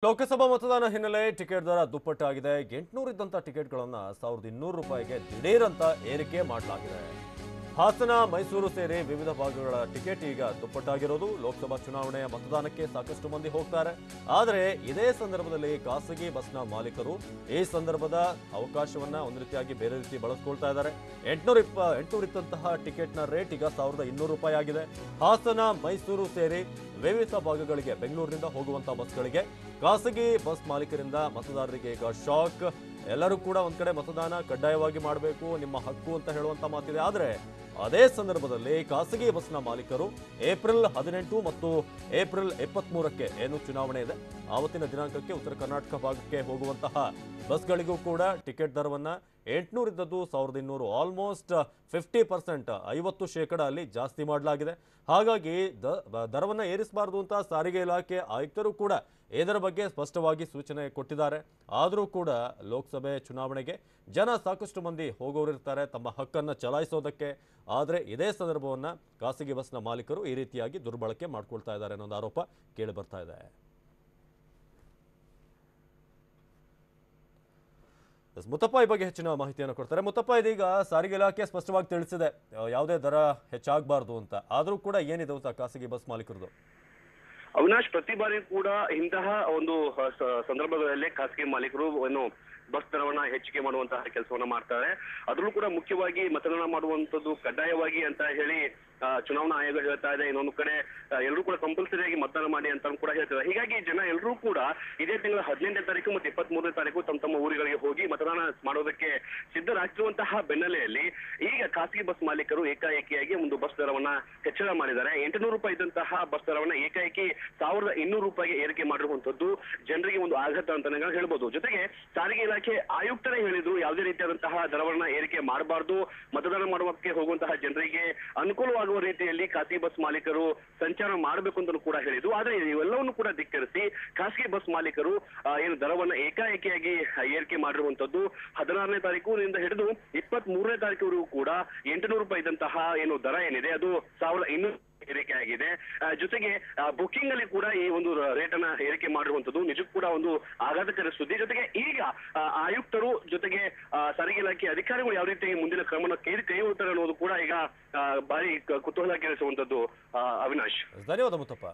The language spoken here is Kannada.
ಲೋಕಸಭಾ ಮತದಾನ ಹಿನ್ನೆಲೆ ಟಿಕೆಟ್ ದರ ದುಪ್ಪಟ್ಟಾಗಿದೆ. 800 ಇದ್ದಂತ ಟಿಕೆಟ್ಗಳನ್ನು 1200 ರೂಪಾಯಿಗೆ ದಿಢೀರ್ ಅಂತ ಏರಿಕೆ ಮಾಡಲಾಗಿದೆ. ಹಾಸನ, ಮೈಸೂರು ಸೇರಿ ವಿವಿಧ ಭಾಗಗಳ ಟಿಕೆಟ್ ಈಗ ದುಪ್ಪಟ್ಟಾಗಿರೋದು. ಲೋಕಸಭಾ ಚುನಾವಣೆಯ ಮತದಾನಕ್ಕೆ ಸಾಕಷ್ಟು ಮಂದಿ ಹೋಗ್ತಾರೆ. ಆದರೆ ಇದೇ ಸಂದರ್ಭದಲ್ಲಿ ಖಾಸಗಿ ಬಸ್ನ ಮಾಲೀಕರು ಈ ಸಂದರ್ಭದ ಅವಕಾಶವನ್ನ ಒಂದು ರೀತಿಯಾಗಿ ಬೇರೆ ರೀತಿ ಬಳಸ್ಕೊಳ್ತಾ ಇದ್ದಾರೆ. 800 ಇದ್ದಂತಹ ಟಿಕೆಟ್ನ ರೇಟ್ ಈಗ 1200 ರೂಪಾಯಿ ಆಗಿದೆ. ಹಾಸನ, ಮೈಸೂರು ಸೇರಿ ವಿವಿಧ ಭಾಗಗಳಿಗೆ ಬೆಂಗಳೂರಿನಿಂದ ಹೋಗುವಂತಹ ಬಸ್ಗಳಿಗೆ ಖಾಸಗಿ ಬಸ್ ಮಾಲೀಕರಿಂದ ಮತದಾರರಿಗೆ ಈಗ ಶಾಕ್. ಎಲ್ಲರೂ ಕೂಡ ಒಂದ್ ಕಡೆ ಮತದಾನ ಕಡ್ಡಾಯವಾಗಿ ಮಾಡಬೇಕು, ನಿಮ್ಮ ಹಕ್ಕು ಅಂತ ಹೇಳುವಂತ ಮಾತಿದೆ. ಆದರೆ ಅದೇ ಸಂದರ್ಭದಲ್ಲಿ ಖಾಸಗಿ ಬಸ್ನ ಮಾಲೀಕರು ಏಪ್ರಿಲ್ 18 ಮತ್ತು ಏಪ್ರಿಲ್ 23ಕ್ಕೆ ಏನು ಚುನಾವಣೆ ಇದೆ ಆವತ್ತಿನ ದಿನಾಂಕಕ್ಕೆ ಉತ್ತರ ಕರ್ನಾಟಕ ಭಾಗಕ್ಕೆ ಹೋಗುವಂತಹ ಬಸ್ಗಳಿಗೂ ಕೂಡ ಟಿಕೆಟ್ ದರವನ್ನ 800 ಇದ್ದದ್ದು 1200, ಆಲ್ಮೋಸ್ಟ್ 50%, 50% ಅಲ್ಲಿ ಜಾಸ್ತಿ ಮಾಡಲಾಗಿದೆ. ಹಾಗಾಗಿ ದರವನ್ನ ಏರಿಸಬಾರದು ಅಂತ ಸಾರಿಗೆ ಇಲಾಖೆ ಆಯುಕ್ತರು ಕೂಡ ಇದರ ಬಗ್ಗೆ ಸ್ಪಷ್ಟವಾಗಿ ಸೂಚನೆ ಕೊಟ್ಟಿದ್ದಾರೆ. ಆದರೂ ಕೂಡ ಲೋಕಸಭೆ ಚುನಾವಣೆಗೆ ಜನ ಸಾಕಷ್ಟು ಮಂದಿ ಹೋಗೋರಿರ್ತಾರೆ ತಮ್ಮ ಹಕ್ಕನ್ನು ಚಲಾಯಿಸೋದಕ್ಕೆ. ಆದರೆ ಇದೇ ಸಂದರ್ಭವನ್ನ ಖಾಸಗಿ ಬಸ್ನ ಮಾಲೀಕರು ಈ ರೀತಿಯಾಗಿ ದುರ್ಬಳಕೆ ಮಾಡ್ಕೊಳ್ತಾ ಇದ್ದಾರೆ ಅನ್ನೋ ಆರೋಪ ಕೇಳಿ ಬರ್ತಾ ಇದೆ. ಮುತ್ತಪ್ಪ ಈ ಬಗ್ಗೆ ಹೆಚ್ಚಿನ ಮಾಹಿತಿಯನ್ನು ಕೊಡ್ತಾರೆ. ಮುತ್ತಪ್ಪ, ಇದೀಗ ಸಾರಿಗೆ ಇಲಾಖೆ ಸ್ಪಷ್ಟವಾಗಿ ತಿಳಿಸಿದೆ ಯಾವುದೇ ದರ ಹೆಚ್ಚಾಗಬಾರ್ದು ಅಂತ. ಆದರೂ ಕೂಡ ಏನಿದೆ ಅಂತ ಖಾಸಗಿ ಬಸ್ ಮಾಲೀಕರದು? ಅವಿನಾಶ್, ಪ್ರತಿ ಬಾರಿ ಕೂಡ ಇಂತಹ ಒಂದು ಸಂದರ್ಭಗಳಲ್ಲಿ ಖಾಸಗಿ ಮಾಲೀಕರು ಬಸ್ ದರವನ್ನ ಹೆಚ್ಚಿಗೆ ಮಾಡುವಂತಹ ಕೆಲಸವನ್ನ ಮಾಡ್ತಾರೆ. ಅದರಲ್ಲೂ ಕೂಡ ಮುಖ್ಯವಾಗಿ ಮತದಾನ ಮಾಡುವಂತದ್ದು ಕಡ್ಡಾಯವಾಗಿ ಅಂತ ಹೇಳಿ ಚುನಾವಣಾ ಆಯೋಗ ಹೇಳ್ತಾ ಇದೆ. ಇನ್ನೊಂದು ಕಡೆ ಎಲ್ಲರೂ ಕೂಡ ಕಂಪಲ್ಸರಿಯಾಗಿ ಮತದಾನ ಮಾಡಿ ಅಂತ ಕೂಡ ಹೇಳ್ತಾರೆ. ಹೀಗಾಗಿ ಜನ ಎಲ್ಲರೂ ಕೂಡ ಇದೇ ತಿಂಗಳ 18ನೇ ತಾರೀಕು ಮತ್ತು 23ನೇ ತಾರೀಕು ತಮ್ಮ ಊರುಗಳಿಗೆ ಹೋಗಿ ಮತದಾನ ಮಾಡೋದಕ್ಕೆ ಸಿದ್ಧರಾಗ್ತಿರುವಂತಹ ಬೆನ್ನಲೆಯಲ್ಲಿ ಈಗ ಖಾಸಗಿ ಬಸ್ ಮಾಲೀಕರು ಏಕಾಏಕಿಯಾಗಿ ಒಂದು ಬಸ್ ದರವನ್ನ ಹೆಚ್ಚಳ ಮಾಡಿದ್ದಾರೆ. 800 ರೂಪಾಯಿ ಇದ್ದಂತಹ ಬಸ್ ದರವನ್ನ ಏಕಾಏಕಿ 1200 ರೂಪಾಯಿಗೆ ಏರಿಕೆ ಮಾಡಿರುವಂತದ್ದು ಜನರಿಗೆ ಒಂದು ಆಘಾತ ಅಂತ ಹೇಳ್ಬೋದು. ಜೊತೆಗೆ ಸಾರಿಗೆ ಇಲಾಖೆ ಆಯುಕ್ತರೇ ಹೇಳಿದ್ರು ಯಾವುದೇ ರೀತಿಯಾದಂತಹ ದರವನ್ನ ಏರಿಕೆ ಮಾಡಬಾರ್ದು, ಮತದಾನ ಮಾಡುವಕ್ಕೆ ಹೋಗುವಂತಹ ಜನರಿಗೆ ಅನುಕೂಲವಾಗುವ ರೀತಿಯಲ್ಲಿ ಖಾಸಗಿ ಬಸ್ ಮಾಲೀಕರು ಸಂಚಾರ ಮಾಡಬೇಕು ಅಂತ ಕೂಡ ಹೇಳಿದ್ರು. ಆದ್ರೆ ಇವೆಲ್ಲವನ್ನು ಕೂಡ ಧಿಕ್ಕರಿಸಿ ಖಾಸಗಿ ಬಸ್ ಮಾಲೀಕರು ಏನು ದರವನ್ನ ಏಕಾಏಕಿಯಾಗಿ ಏರಿಕೆ ಮಾಡಿರುವಂತದ್ದು 16ನೇ ತಾರೀಕಿನಿಂದ ಹಿಡಿದು 23ನೇ ತಾರೀಕಿವರೆಗೂ ಕೂಡ 800 ರೂಪಾಯಿ ಇದ್ದಂತಹ ಏನು ದರ ಏನಿದೆ ಅದು 1200 ಏರಿಕೆ ಆಗಿದೆ. ಜೊತೆಗೆ ಬುಕಿಂಗ್ ಅಲ್ಲಿ ಕೂಡ ಈ ಒಂದು ರೇಟ್ ಅನ್ನ ಏರಿಕೆ ಮಾಡಿರುವಂತದ್ದು ನಿಜಕ್ಕೂ ಕೂಡ ಒಂದು ಆಘಾತಕಾರಿ ಸುದ್ದಿ. ಜೊತೆಗೆ ಈಗ ಆಯುಕ್ತರು ಜೊತೆಗೆ ಸಾರಿಗೆ ಇಲಾಖೆ ಅಧಿಕಾರಿಗಳು ಯಾವ ರೀತಿ ಮುಂದಿನ ಕ್ರಮವನ್ನು ಕೈ ಹೊತ್ತಾರೆ ಅನ್ನೋದು ಕೂಡ ಈಗ ಭಾರಿ ಕುತೂಹಲ ಕೆರಳಿಸುವಂತದ್ದು. ಅವಿನಾಶ್, ಧನ್ಯವಾದ ಮುತ್ತಪ್ಪ.